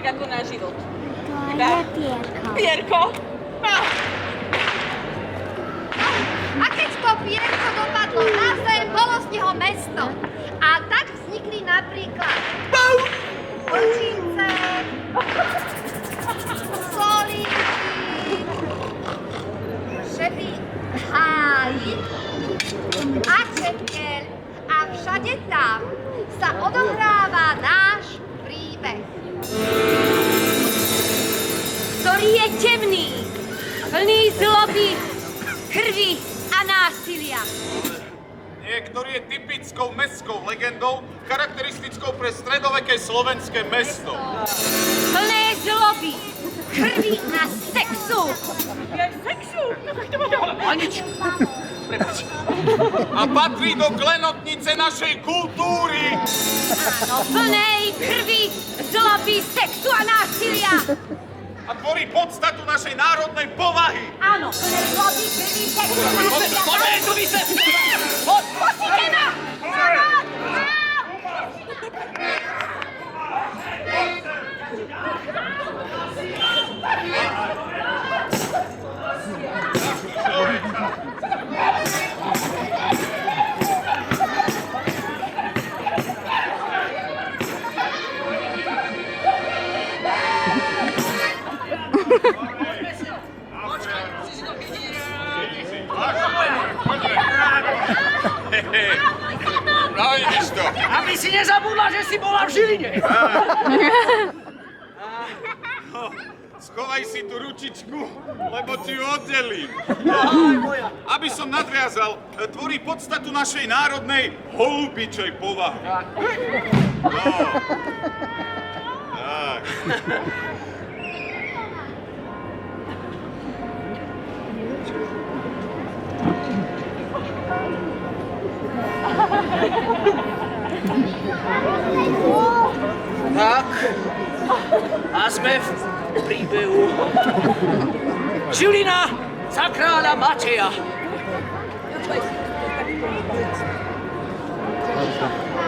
tak ako náš život. To je pierko. Pierko? No. A keď to pierko dopadlo na zem, bolo z neho mesto. A tak vznikli napríklad Určice, Solíky, Šeby, Háji a Čepkeľ. A všade tam sa odohráva náš príbeh. Ktorý je temný, plný zloby, krvi a násilia. Niektorý je typickou mestskou legendou, charakteristickou pre stredoveké slovenské mesto. Plné zloby, krvi a sexu. Ja sexu? No tak to bude Aničku, prepáč. A patrí do klenotnice našej kultúry. Áno, plnej krvi, zloby, sexu a násilia. A tvorí podstatu našej národnej povahy. Áno, plnej zloby, krvi, sexu a násilia. Poďme, tu vysvetlím. Pustite ma! No, vidíš to. Aby si nezabudla, že si bola v Žiline. No, schovaj si tú ručičku, lebo ti ju oddelím. Aby som nadviazal, tvorí podstatu našej národnej holubičej povahy. No. Tak. Tak, a sme v príbehu. Žilina za kráľa Mateja.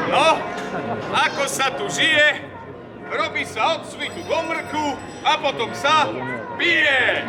No, ako sa tu žije, robí sa od svitu do mrku a potom sa pije.